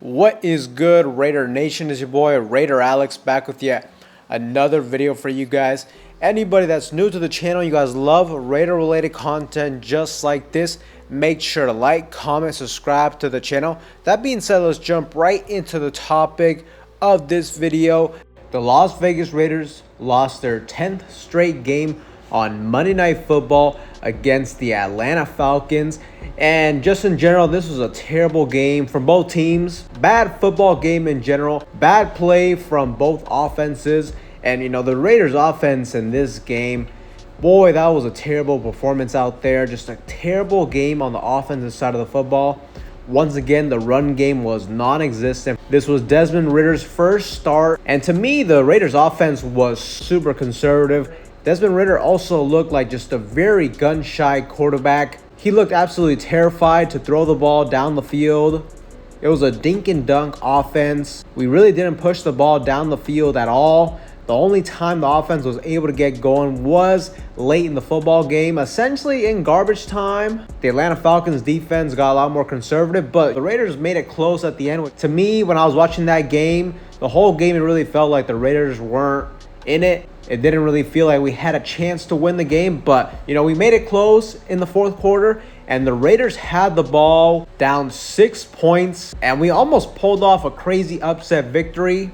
What is good, Raider Nation? Is your boy Raider Alex back with yet another video for you guys. Anybody that's new to the channel, you guys love Raider related content just like this, make sure to like, comment, subscribe to the channel. That being said, let's jump right into the topic of this video. The Las Vegas Raiders lost their 10th straight game on Monday Night Football against the Atlanta Falcons. And just in general, this was a terrible game from both teams. Bad football game in general. Bad play from both offenses. And, you know, the Raiders offense in this game, boy, that was a terrible performance out there. Just a terrible game on the offensive side of the football. Once again, the run game was non-existent. This was Desmond Ridder's first start. And to me, the Raiders offense was super conservative. Desmond Ridder also looked like just a very gun-shy quarterback. He looked absolutely terrified to throw the ball down the field. It was a dink and dunk offense. We really didn't push the ball down the field at all. The only time the offense was able to get going was late in the football game, essentially in garbage time. The Atlanta Falcons defense got a lot more conservative, but the Raiders made it close at the end. To me, when I was watching that game, the whole game, it really felt like the Raiders weren't in it. It didn't really feel like we had a chance to win the game, but, you know, we made it close in the fourth quarter, and the Raiders had the ball down 6 points, and we almost pulled off a crazy upset victory.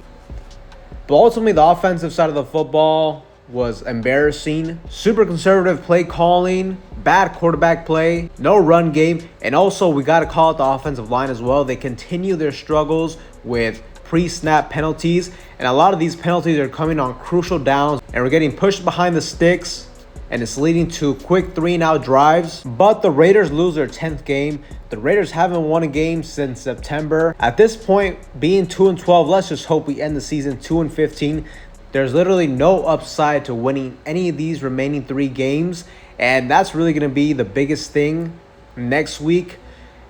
But ultimately, the offensive side of the football was embarrassing. Super conservative play calling, bad quarterback play, no run game, and also we got to call out the offensive line as well. They continue their struggles with pre-snap penalties, and a lot of these penalties are coming on crucial downs, and we're getting pushed behind the sticks, and it's leading to quick 3-and-out drives. But the Raiders lose their 10th game. The Raiders haven't won a game since September. At this point, being 2-12, let's just hope we end the season 2-15. There's literally no upside to winning any of these remaining 3 games, and that's really going to be the biggest thing next week.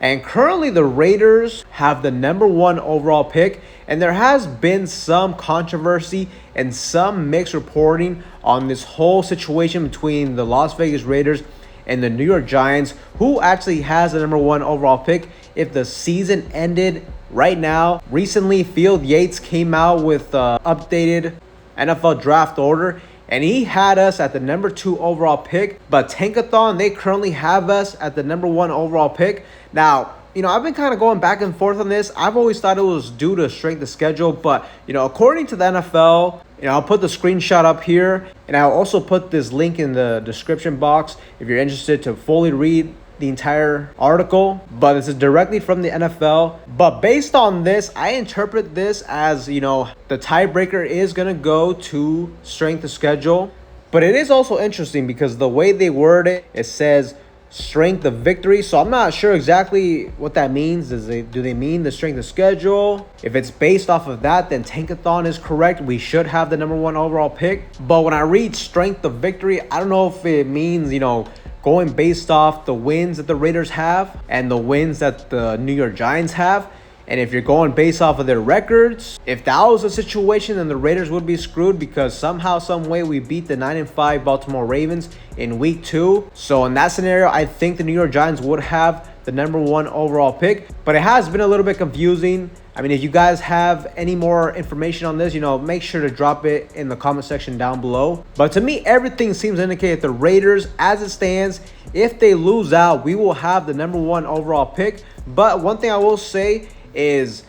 And currently the Raiders have the #1 overall pick, and there has been some controversy and some mixed reporting on this whole situation between the Las Vegas Raiders and the New York Giants, who actually has the #1 overall pick if the season ended right now. Recently, Field Yates came out with the updated NFL draft order, and he had us at the #2 overall pick. But Tankathon, they currently have us at the #1 overall pick. Now, you know, I've been kind of going back and forth on this. I've always thought it was due to strength of schedule. But, you know, according to the NFL, you know, I'll put the screenshot up here. And I'll also put this link in the description box if you're interested to fully read the entire article. But this is directly from the NFL. But based on this, I interpret this as, you know, the tiebreaker is going to go to strength of schedule. But it is also interesting because the way they word it, it says strength of victory. So I'm not sure exactly what that means. Do they mean the strength of schedule? If it's based off of that, then Tankathon is correct. We should have the #1 overall pick. But when I read strength of victory, I don't know if it means, you know, going based off the wins that the Raiders have and the wins that the New York Giants have. And if you're going based off of their records, if that was a situation, then the Raiders would be screwed because somehow, some way, we beat the 9-5 Baltimore Ravens in week 2. So in that scenario, I think the New York Giants would have the #1 overall pick. But it has been a little bit confusing. I mean, if you guys have any more information on this, you know, make sure to drop it in the comment section down below. But to me, everything seems to indicate that the Raiders, as it stands, if they lose out, we will have the #1 overall pick. But one thing I will say is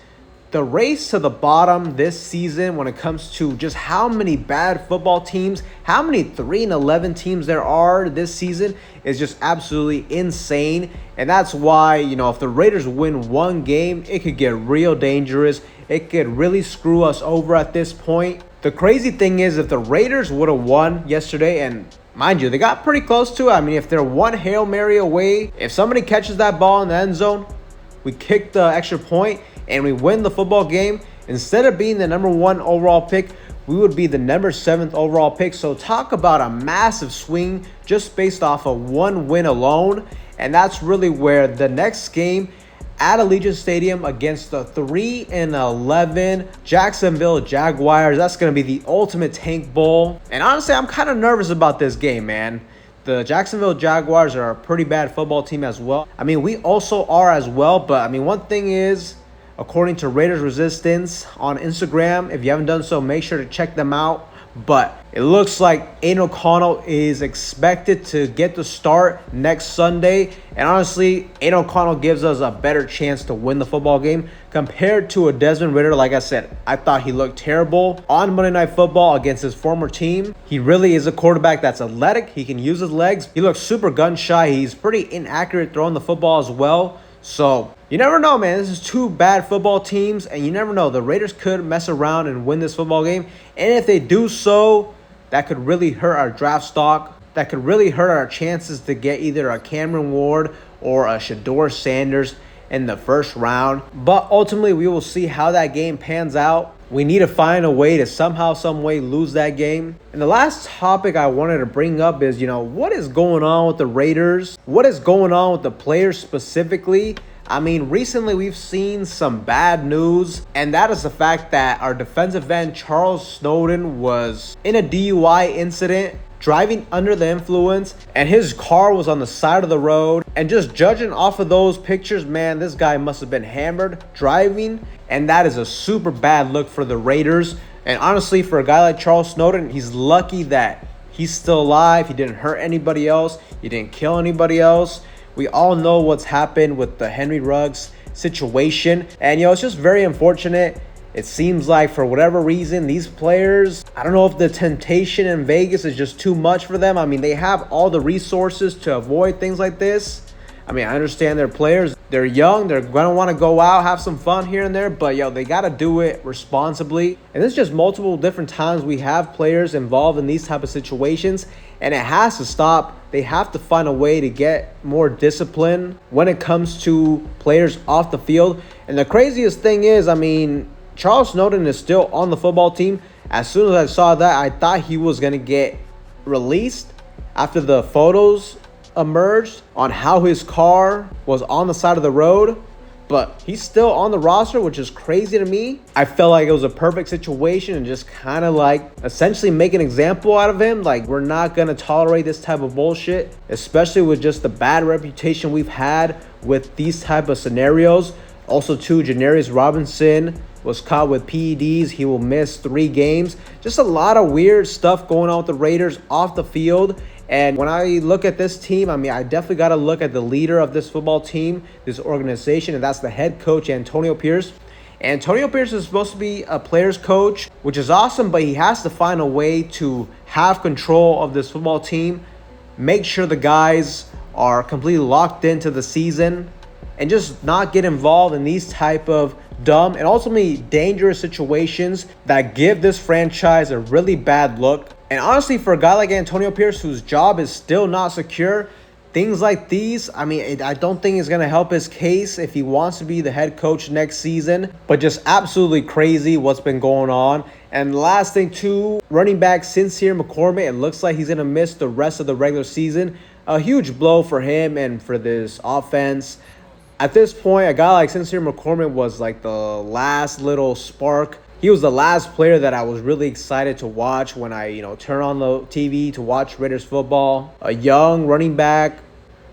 the race to the bottom this season when it comes to just how many bad football teams, how many 3-11 teams there are this season is just absolutely insane. And that's why, you know, if the Raiders win one game, it could get real dangerous. It could really screw us over at this point. The crazy thing is, if the Raiders would have won yesterday, and mind you, they got pretty close to it. I mean, if they're one Hail Mary away, if somebody catches that ball in the end zone, we kick the extra point and we win the football game, instead of being the #1 overall pick, we would be the #7 overall pick. So talk about a massive swing just based off of one win alone. And that's really where the next game at Allegiant Stadium against the 3-11 Jacksonville Jaguars, that's going to be the ultimate tank bowl. And honestly, I'm kind of nervous about this game, man. The Jacksonville Jaguars are a pretty bad football team as well. I mean, we also are as well, but I mean, one thing is, according to Raiders Resistance on Instagram. If you haven't done so, make sure to check them out. But it looks like Aiden O'Connell is expected to get the start next Sunday. And honestly, Aiden O'Connell gives us a better chance to win the football game compared to a Desmond Ridder. Like I said, I thought he looked terrible on Monday Night Football against his former team. He really is a quarterback that's athletic. He can use his legs. He looks super gun shy. He's pretty inaccurate throwing the football as well. So you never know, man. This is two bad football teams, and you never know. The Raiders could mess around and win this football game. And if they do so, that could really hurt our draft stock. That could really hurt our chances to get either a Cameron Ward or a Shedeur Sanders in the first round. But ultimately, we will see how that game pans out. We need to find a way to somehow, some way lose that game. And the last topic I wanted to bring up is, what is going on with the Raiders? What is going on with the players specifically? I mean, recently we've seen some bad news, and that is the fact that our defensive end, Charles Snowden, was in a DUI incident, driving under the influence, and his car was on the side of the road. And just judging off of those pictures, man, this guy must have been hammered driving, and that is a super bad look for the Raiders. And honestly, for a guy like Charles Snowden, he's lucky that he's still alive. He didn't hurt anybody else. He didn't kill anybody else. We all know what's happened with the Henry Ruggs situation, and it's just very unfortunate. It seems like for whatever reason, these players, I don't know if the temptation in Vegas is just too much for them. I mean, they have all the resources to avoid things like this. I mean, I understand they're players. They're young. They're going to want to go out, have some fun here and there. But, they got to do it responsibly. And there's just multiple different times we have players involved in these type of situations. And it has to stop. They have to find a way to get more discipline when it comes to players off the field. And the craziest thing is, I mean, Charles Snowden is still on the football team. As soon as I saw that, I thought he was going to get released after the photos emerged on how his car was on the side of the road. But he's still on the roster, which is crazy to me. I felt like it was a perfect situation and just kind of like essentially make an example out of him. Like, we're not going to tolerate this type of bullshit, especially with just the bad reputation we've had with these type of scenarios. Also, too, Janarius Robinson was caught with PEDs. He will miss 3 games. Just a lot of weird stuff going on with the Raiders off the field. And when I look at this team, I mean, I definitely got to look at the leader of this football team, this organization, and that's the head coach, Antonio Pierce. Antonio Pierce is supposed to be a player's coach, which is awesome, but he has to find a way to have control of this football team, make sure the guys are completely locked into the season, and just not get involved in these type of dumb and ultimately dangerous situations that give this franchise a really bad look. And honestly, for a guy like Antonio Pierce, whose job is still not secure, things like these, I mean, I don't think it's going to help his case if he wants to be the head coach next season. But just absolutely crazy what's been going on. And the last thing too, running back Sincere McCormick, it looks like he's going to miss the rest of the regular season. A huge blow for him and for this offense. At this point, a guy like Sincere McCormick was like the last little spark. He was the last player that I was really excited to watch when I, turn on the TV to watch Raiders football. A young running back,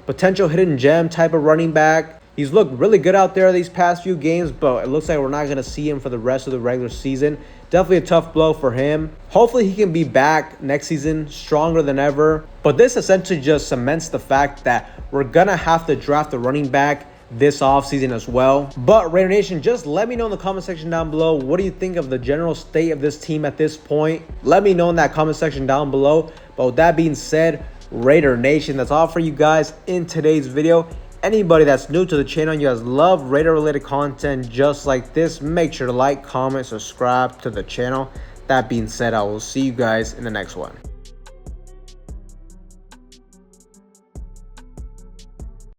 potential hidden gem type of running back. He's looked really good out there these past few games, but it looks like we're not going to see him for the rest of the regular season. Definitely a tough blow for him. Hopefully he can be back next season stronger than ever. But this essentially just cements the fact that we're going to have to draft a running back this offseason as well. But Raider Nation, just let me know in the comment section down below, what do you think of the general state of this team at this point? Let me know in that comment section down below. But with that being said, Raider Nation, that's all for you guys in today's video. Anybody that's new to the channel, you guys love Raider related content just like this, make sure to like, comment, subscribe to the channel. That being said, I will see you guys in the next one.